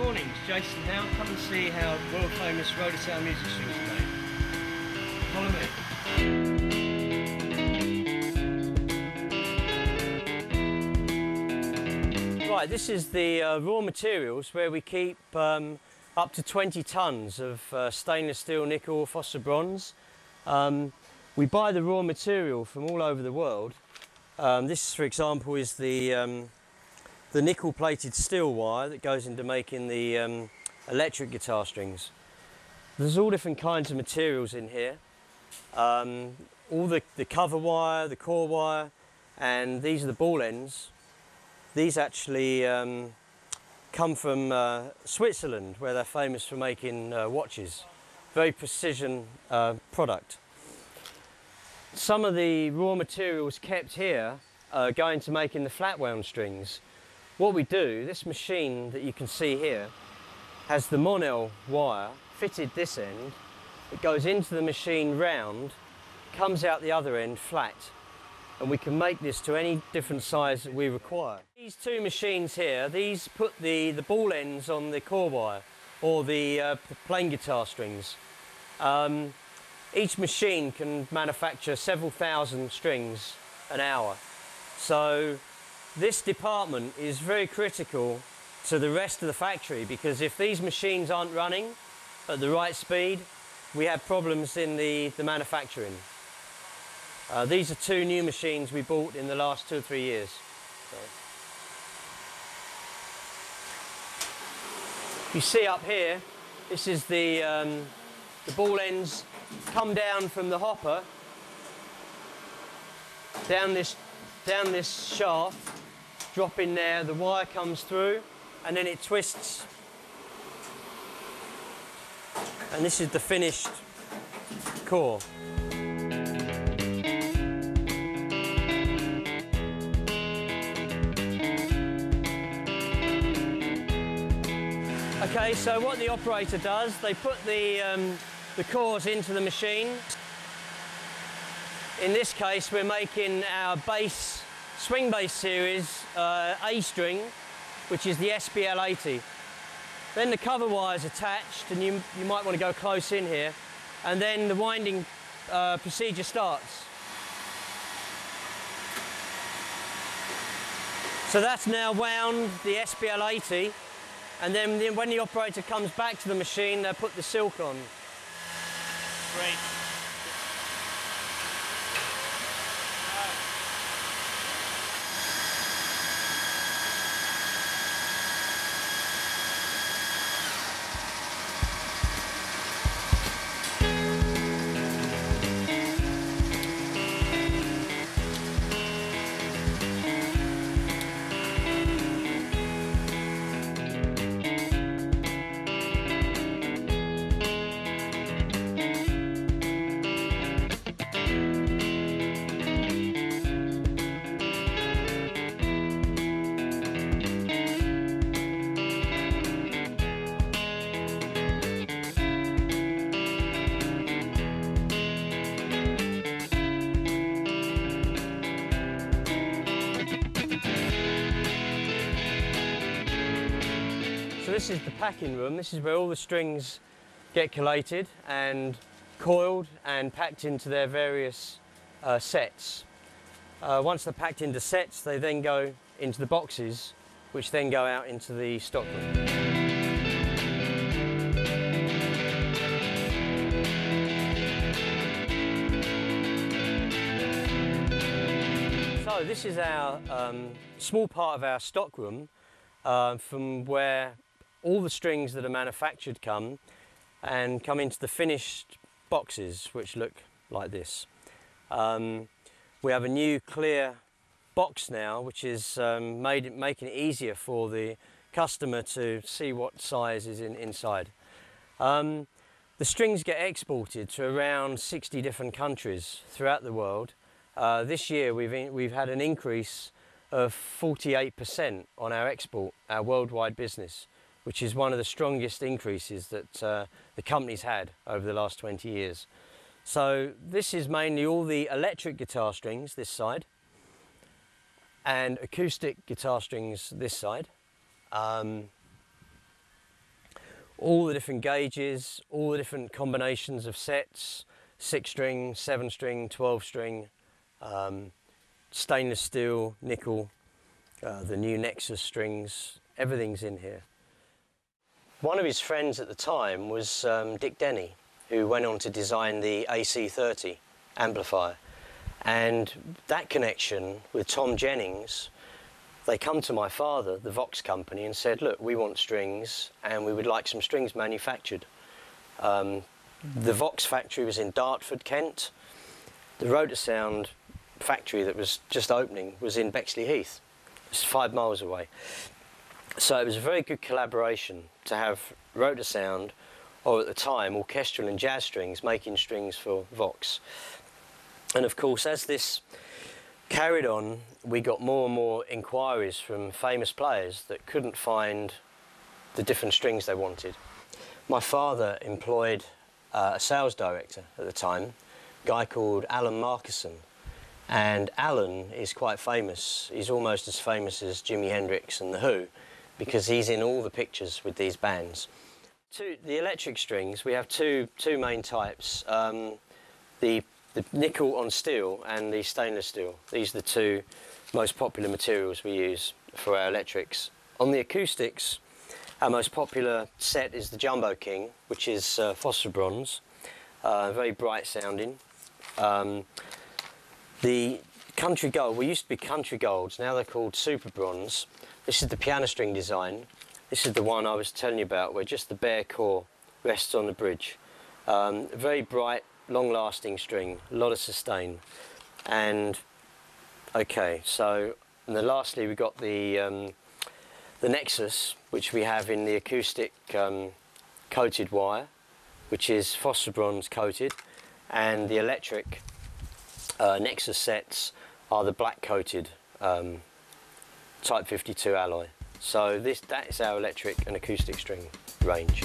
morning, it's Jason Howe. Come and see how world famous rotosound music strings are made. Follow me. Right, this is the raw materials where we keep up to 20 tonnes of stainless steel, nickel, phosphor bronze. We buy the raw material from all over the world. This, for example, is the nickel plated steel wire that goes into making the electric guitar strings. There's all different kinds of materials in here. All the cover wire, the core wire, and these are the ball ends. These actually come from Switzerland, where they're famous for making watches. Very precision product. Some of the raw materials kept here go into making the flat wound strings. What we do, this machine that you can see here has the Monel wire fitted this end. It goes into the machine round, comes out the other end flat, and we can make this to any different size that we require. These two machines here, these put the ball ends on the core wire or the plain guitar strings. Each machine can manufacture several thousand strings an hour. So this department is very critical to the rest of the factory, because if these machines aren't running at the right speed, we have problems in the manufacturing. These are two new machines we bought in the last 2 or 3 years. You see up here, this is the ball ends come down from the hopper, down this shaft, drop in there, the wire comes through, and then it twists. And this is the finished core. Okay, so what the operator does, they put the cores into the machine. In this case, we're making our bass, swing bass series A string, which is the SBL 80. Then the cover wire is attached, and you might want to go close in here, and then the winding procedure starts. So that's now wound the SBL 80, and then when the operator comes back to the machine, they'll put the silk on. Great. So this is the packing room. This is where all the strings get collated and coiled and packed into their various sets. Once they're packed into sets, they then go into the boxes, which then go out into the stock room. So this is our small part of our stock room, from where all the strings that are manufactured come into the finished boxes, which look like this. We have a new clear box now, which is making it easier for the customer to see what size is inside. The strings get exported to around 60 different countries throughout the world. This year we've had an increase of 48% on our export, our worldwide business, which is one of the strongest increases that the company's had over the last 20 years. So this is mainly all the electric guitar strings this side, and acoustic guitar strings this side. all the different gauges, all the different combinations of sets, 6 string, 7 string, 12 string, stainless steel, nickel, the new Nexus strings, everything's in here. One of his friends at the time was Dick Denny, who went on to design the AC30 amplifier. And that connection with Tom Jennings, they come to my father, the Vox company, and said, look, we want strings and we would like some strings manufactured. The Vox factory was in Dartford, Kent. The rotosound factory that was just opening was in Bexley Heath. It's 5 miles away. So it was a very good collaboration to have rotosound, or at the time, orchestral and jazz strings, making strings for Vox. And of course, as this carried on, we got more and more inquiries from famous players that couldn't find the different strings they wanted. My father employed a sales director at the time, a guy called Alan Markison. And Alan is quite famous. He's almost as famous as Jimi Hendrix and The Who, because he's in all the pictures with these bands. The electric strings, we have two main types. The nickel on steel and the stainless steel. These are the two most popular materials we use for our electrics. On the acoustics, our most popular set is the Jumbo King, which is phosphor bronze, very bright sounding. The Country Gold, we used to be Country Golds, now they're called Super Bronze. This is the piano string design. This is the one I was telling you about, where just the bare core rests on the bridge. Very bright, long-lasting string, a lot of sustain. And okay, so and then lastly we got the Nexus, which we have in the acoustic coated wire, which is phosphor bronze coated, and the electric Nexus sets are the black coated Type 52 alloy. So that is our electric and acoustic string range.